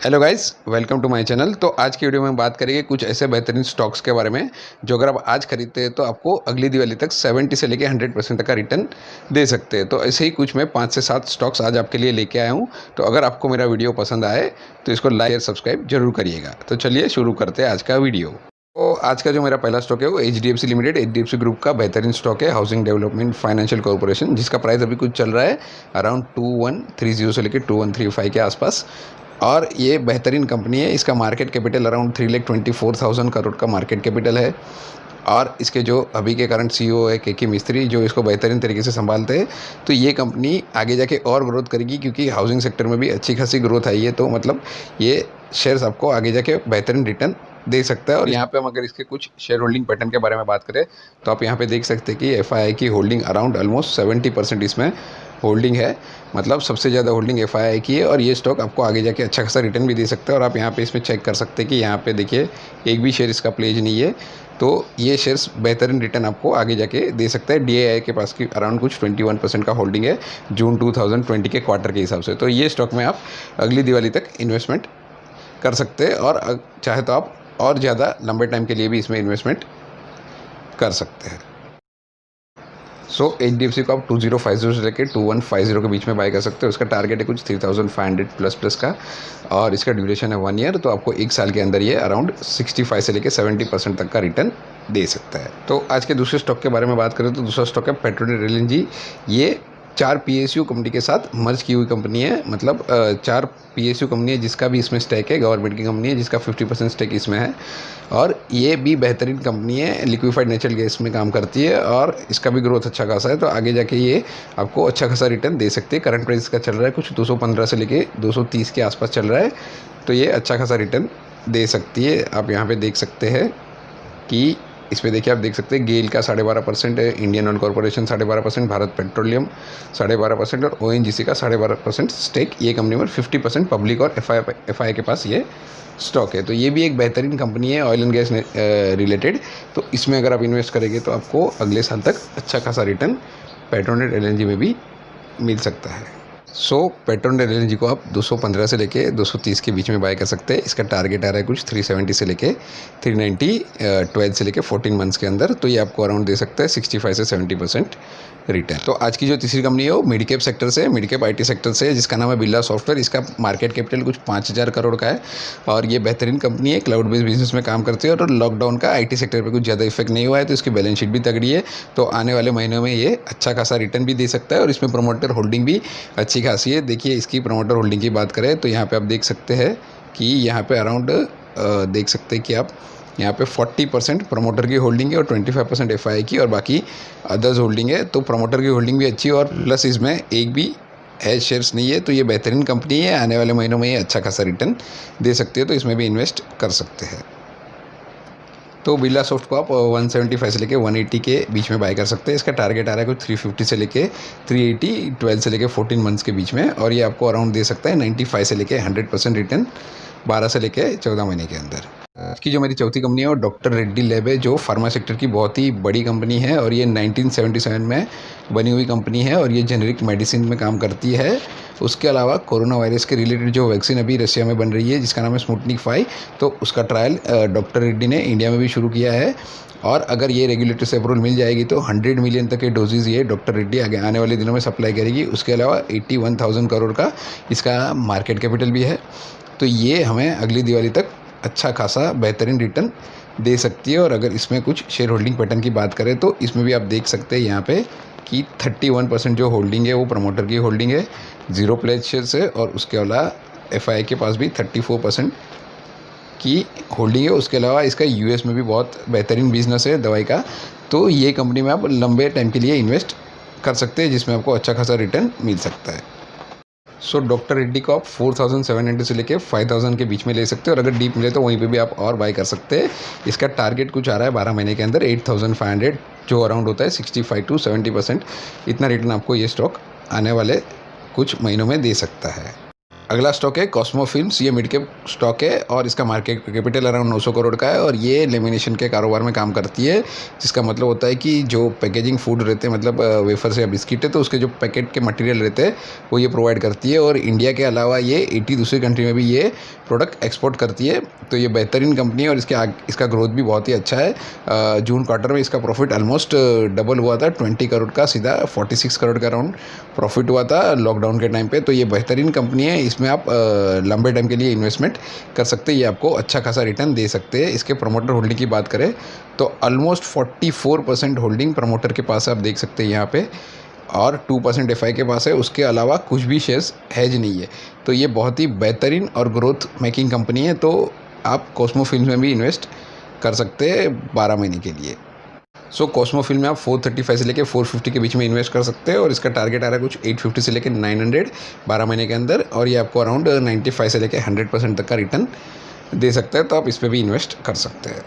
Hello guys, welcome to my channel. तो आज की वीडियो में बात करेंगे कुछ ऐसे बेहतरीन स्टॉक्स के बारे में जो अगर आप आज खरीदते हैं तो आपको अगली दिवाली तक 70 से लेके 100% तक का रिटर्न दे सकते हैं। तो ऐसे ही कुछ मैं 5 से 7 स्टॉक्स आज आपके लिए लेके आया हूं। तो अगर आपको मेरा वीडियो पसंद आए तो इसको लाइक और सब्सक्राइब जरूर करिएगा। तो चलिए शुरू करते हैं आज का वीडियो। तो आज का जो मेरा पहला स्टॉक है वो HDFC लिमिटेड, HDFC ग्रुप का बेहतरीन स्टॉक है, हाउसिंग डेवलपमेंट फाइनेंशियल कॉर्पोरेशन, जिसका प्राइस अभी कुछ चल रहा है अराउंड 2130 से लेकर 2135 के आसपास। और ये बेहतरीन कंपनी है। इसका मार्केट कैपिटल अराउंड 3,24,000 करोड़ का मार्केट कैपिटल है। और इसके जो अभी के करंट CEO है के मिस्त्री, जो इसको बेहतरीन तरीके से संभालते हैं। तो ये कंपनी आगे जाके और ग्रोथ करेगी क्योंकि हाउसिंग सेक्टर में भी अच्छी खासी ग्रोथ आई है। तो मतलब ये शेयर्स आपको आगे जाके बेहतरीन रिटर्न दे सकता है। और यहाँ पे हम अगर इसके कुछ शेयर होल्डिंग पैटर्न के बारे में बात करें तो आप यहाँ पे देख सकते हैं कि FII की होल्डिंग अराउंड ऑलमोस्ट 70% इसमें होल्डिंग है। मतलब सबसे ज़्यादा होल्डिंग FII की है। और ये स्टॉक आपको आगे जाके अच्छा खासा रिटर्न भी दे सकता है। और आप यहाँ पे इसमें चेक कर सकते हैं कि यहाँ पे देखिए एक भी शेयर इसका प्लेज नहीं है। तो ये शेयर्स बेहतरीन रिटर्न आपको आगे जाके दे सकता है। DII के पास की अराउंड कुछ 21% का होल्डिंग है जून 2020 के क्वार्टर के हिसाब से। तो ये स्टॉक में आप अगली दिवाली तक इन्वेस्टमेंट कर सकते हैं। और चाहे तो आप और ज़्यादा लंबे टाइम के लिए भी इसमें इन्वेस्टमेंट कर सकते हैं। HDFC को आप 2050 से लेकर 2150 के बीच में बाय कर सकते हो। इसका टारगेट है कुछ 3500 प्लस का। और इसका ड्यूरेशन है 1 ईयर। तो आपको 1 साल के अंदर ये अराउंड 65 से लेकर 70% तक का रिटर्न दे सकता है। तो आज के दूसरे स्टॉक के बारे में बात करें तो दूसरा स्टॉक है पेट्रोनेट LNG। ये 4 PSU कंपनी के साथ मर्ज की हुई कंपनी है। मतलब 4 PSU कंपनी है जिसका भी इसमें स्टेक है, गवर्नमेंट की कंपनी है जिसका 50% स्टेक इसमें है। और ये भी बेहतरीन कंपनी है, लिक्विफाइड नेचुरल गैस में काम करती है और इसका भी ग्रोथ अच्छा खासा है। तो आगे जाके ये आपको अच्छा खासा रिटर्न दे सकते हैं। करंट प्राइस का चल रहा है कुछ 215 से लेके 230 के आसपास चल रहा है। तो ये अच्छा खासा रिटर्न दे सकती है। आप यहाँ पर देख सकते हैं कि इसमें देखिए, आप देख सकते हैं गेल का 12.5% है, Indian oil corporation 12.5%, Bharat petroleum 12.5% और ONGC का 12.5% स्टेक ये कंपनी में। 50% पब्लिक और FI के पास ये स्टॉक है। तो ये भी एक बेहतरीन कंपनी है ऑयल एंड गैस रिलेटेड। तो इसमें अगर आप इन्वेस्ट करेंगे तो आपको अगले साल तक अच्छा खासा रिटर्न पेट्रोनेट LNG में भी मिल सकता है। पेट्रोनेट LNG को आप 215 से लेके 230 के बीच में बाय कर सकते हैं। इसका टारगेट आ रहा है कुछ 370 से लेके 390 12 से लेके 14 मंथ्स के अंदर। तो ये आपको अराउंड दे सकता है 65 से 70% रिटर्न। तो आज की जो तीसरी कंपनी है वो मिड कैप सेक्टर से, मिड कैप IT सेक्टर से, जिसका नाम है बिरला सॉफ्टवेयर। इसका मार्केट कैपिटल कुछ 5000 करोड़ का है। और ये बेहतरीन कंपनी है, क्लाउड बेस्ड बिजनेस में काम करती है। और लॉकडाउन का IT सेक्टर पर कुछ ज़्यादा इफेक्ट नहीं हुआ है तो इसकी बैलेंस शीट भी तगड़ी है। तो आने वाले महीनों में ये अच्छा खासा रिटर्न भी दे सकता है। और इसमें प्रोमोटर होल्डिंग भी अच्छी खासी है। देखिए, इसकी प्रमोटर होल्डिंग की बात करें तो यहाँ पे आप देख सकते हैं कि यहाँ पे अराउंड देख सकते हैं कि आप यहाँ पे 40% प्रमोटर की होल्डिंग है और 25% FI की और बाकी अदर्स होल्डिंग है। तो प्रमोटर की होल्डिंग भी अच्छी है और प्लस इसमें एक भी एज शेयर्स नहीं है। तो ये बेहतरीन कंपनी है, आने वाले महीनों में ये अच्छा खासा रिटर्न दे सकती है। तो इसमें भी इन्वेस्ट कर सकते हैं। तो बिरला सॉफ्ट को आप 175 से लेके 180 के बीच में बाय कर सकते हैं। इसका टारगेट आ रहा है कुछ 350 से लेके 380 12 से लेके 14 मंथ्स के बीच में। और ये आपको अराउंड दे सकता है 95 से लेके 100% रिटर्न 12 से लेके 14 महीने के अंदर। इसकी जो मेरी चौथी कंपनी है वो डॉक्टर रेड्डी लैब है, जो फार्मा सेक्टर की बहुत ही बड़ी कंपनी है। और ये 1977 में बनी हुई कंपनी है और ये जेनेरिक मेडिसिन में काम करती है। उसके अलावा कोरोना वायरस के रिलेटेड जो वैक्सीन अभी रशिया में बन रही है जिसका नाम है स्पुतनिक 5, तो उसका ट्रायल डॉक्टर रेड्डी ने इंडिया में भी शुरू किया है। और अगर ये रेगुलेटरी से अप्रूवल मिल जाएगी तो 100 मिलियन तक के डोजेज ये डॉक्टर रेड्डी आगे आने वाले दिनों में सप्लाई करेगी। उसके अलावा 81,000 करोड़ का इसका मार्केट कैपिटल भी है। तो ये हमें अगली दिवाली तक अच्छा खासा बेहतरीन रिटर्न दे सकती है। और अगर इसमें कुछ शेयर होल्डिंग पैटर्न की बात करें तो इसमें भी आप देख सकते हैं यहाँ पे कि 31% जो होल्डिंग है वो प्रमोटर की होल्डिंग है, 0 प्लेज शेयर्स है। और उसके अलावा FI के पास भी 34% की होल्डिंग है। उसके अलावा इसका US में भी बहुत बेहतरीन बिजनेस है दवाई का। तो ये कंपनी में आप लंबे टाइम के लिए इन्वेस्ट कर सकते हैं जिसमें आपको अच्छा खासा रिटर्न मिल सकता है। डॉक्टर रेड्डी को आप 4700 से लेके 5000 के बीच में ले सकते हैं। और अगर डीप मिले तो वहीं पे भी आप और बाय कर सकते हैं। इसका टारगेट कुछ आ रहा है 12 महीने के अंदर 8500, जो अराउंड होता है 65 to 70%। इतना रिटर्न आपको ये स्टॉक आने वाले कुछ महीनों में दे सकता है। अगला स्टॉक है कॉस्मो फिल्म्स। ये मिड कैप स्टॉक है और इसका मार्केट कैपिटल अराउंड 900 करोड़ का है और ये लेमिनेशन के कारोबार में काम करती है, जिसका मतलब होता है कि जो पैकेजिंग फूड रहते हैं, मतलब वेफर्स या बिस्किट है, तो उसके जो पैकेट के मटेरियल रहते हैं वो ये प्रोवाइड करती है। और इंडिया के अलावा ये 80 दूसरी कंट्री में भी ये प्रोडक्ट एक्सपोर्ट करती है। तो ये बेहतरीन कंपनी है और इसका ग्रोथ भी बहुत ही अच्छा है। जून क्वार्टर में इसका प्रॉफिट ऑलमोस्ट डबल हुआ था, 20 करोड़ का सीधा 46 करोड़ का अराउंड प्रॉफिट हुआ था लॉकडाउन के टाइम पे। तो ये बेहतरीन कंपनी है, इसमें आप लंबे टाइम के लिए इन्वेस्टमेंट कर सकते हैं, ये आपको अच्छा खासा रिटर्न दे सकते हैं। इसके प्रमोटर होल्डिंग की बात करें तो ऑलमोस्ट 44% होल्डिंग प्रमोटर के पास आप देख सकते हैं यहाँ पे, और 2% एफआई के पास है। उसके अलावा कुछ भी शेयर्स हेज नहीं है। तो ये बहुत ही बेहतरीन और ग्रोथ मेकिंग कंपनी है। तो आप कॉस्मो फिल्म में भी इन्वेस्ट कर सकते हैं 12 महीने के लिए। सो कॉस्मो फिल्म में आप 435 से लेकर 450 के बीच में इन्वेस्ट कर सकते हैं और इसका टारगेट आ रहा है कुछ 850 से लेकर 900 12 महीने के अंदर, और ये आपको अराउंड 95 से लेकर 100% तक का रिटर्न दे सकता है। तो आप इस पर भी इन्वेस्ट कर सकते हैं।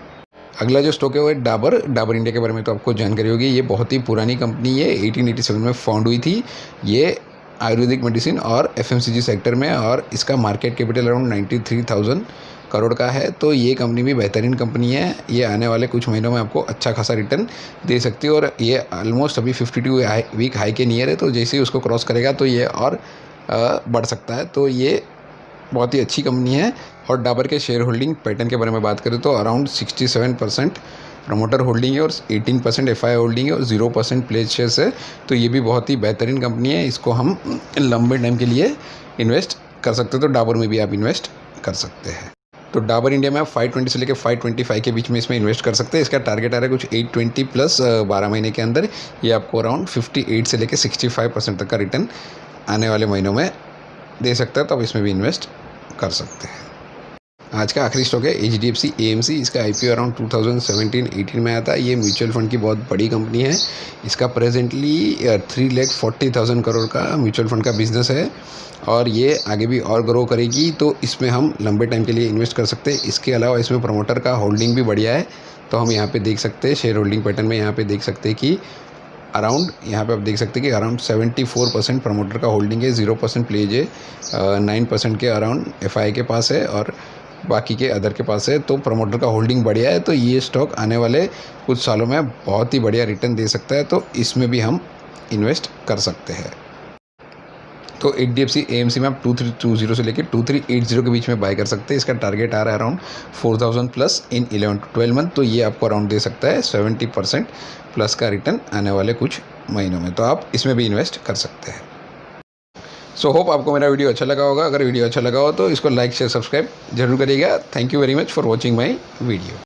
अगला जो स्टॉक है वो है डाबर इंडिया के बारे में तो आपको जानकारी होगी। ये बहुत ही पुरानी कंपनी है, 1887 में फाउंड हुई थी। ये आयुर्वेदिक मेडिसिन और एफएमसीजी सेक्टर में, और इसका मार्केट कैपिटल अराउंड 93,000 करोड़ का है। तो ये कंपनी भी बेहतरीन कंपनी है, ये आने वाले कुछ महीनों में आपको अच्छा खासा रिटर्न दे सकती है। और ये ऑलमोस्ट अभी 52 वीक हाई के नियर है, तो जैसे ही उसको क्रॉस करेगा तो ये और बढ़ सकता है। तो ये बहुत ही अच्छी कंपनी है। और डाबर के शेयर होल्डिंग पैटर्न के बारे में बात करें तो अराउंड 67% प्रमोटर होल्डिंग है और 18% एफआई होल्डिंग है और 0% प्लेज शेयर्स है। तो ये भी बहुत ही बेहतरीन कंपनी है, इसको हम लंबे टाइम के लिए इन्वेस्ट कर सकते हैं। तो डाबर में भी आप इन्वेस्ट कर सकते हैं। तो डाबर इंडिया में आप 520 से लेकर 525 के बीच में इसमें इन्वेस्ट कर सकते हैं। इसका टारगेट आ रहा है कुछ 820 प्लस 12 महीने के अंदर। ये आपको अराउंड 58 से लेकर 65% तक का रिटर्न आने वाले महीनों में दे सकता है। तो आप इसमें भी इन्वेस्ट कर सकते हैं। आज का आखिरी स्टॉक है HDFC AMC। इसका IPO अराउंड 2017-18 में आया था। ये म्यूचुअल फंड की बहुत बड़ी कंपनी है। इसका प्रेजेंटली 3,40,000 करोड़ का म्यूचुअल फंड का बिजनेस है और ये आगे भी और ग्रो करेगी। तो इसमें हम लंबे टाइम के लिए इन्वेस्ट कर सकते हैं। इसके अलावा इसमें प्रमोटर का होल्डिंग भी बढ़िया है। तो हम यहाँ पे देख सकते हैं शेयर होल्डिंग पैटर्न में, यहाँ पे देख सकते हैं कि अराउंड यहाँ पे आप देख सकते हैं कि अराउंड 74% प्रमोटर का होल्डिंग है, 0% प्लेज है, 9% के अराउंड एफआई के पास है और बाकी के अदर के पास है। तो प्रमोटर का होल्डिंग बढ़िया है। तो ये स्टॉक आने वाले कुछ सालों में बहुत ही बढ़िया रिटर्न दे सकता है। तो इसमें भी हम इन्वेस्ट कर सकते हैं। तो HDFC AMC में आप 2320 से लेकर 2380 के बीच में बाय कर सकते हैं। इसका टारगेट आ रहा है around 4000 plus in 11 to 12 month. तो ये आपको अराउंड दे सकता है 70% प्लस का रिटर्न आने वाले कुछ महीनों में। तो आप इसमें भी इन्वेस्ट कर सकते हैं। सो होप आपको मेरा वीडियो अच्छा लगा होगा। अगर वीडियो अच्छा लगा हो तो इसको लाइक शेयर सब्सक्राइब जरूर करिएगा। Thank you very much for watching my video.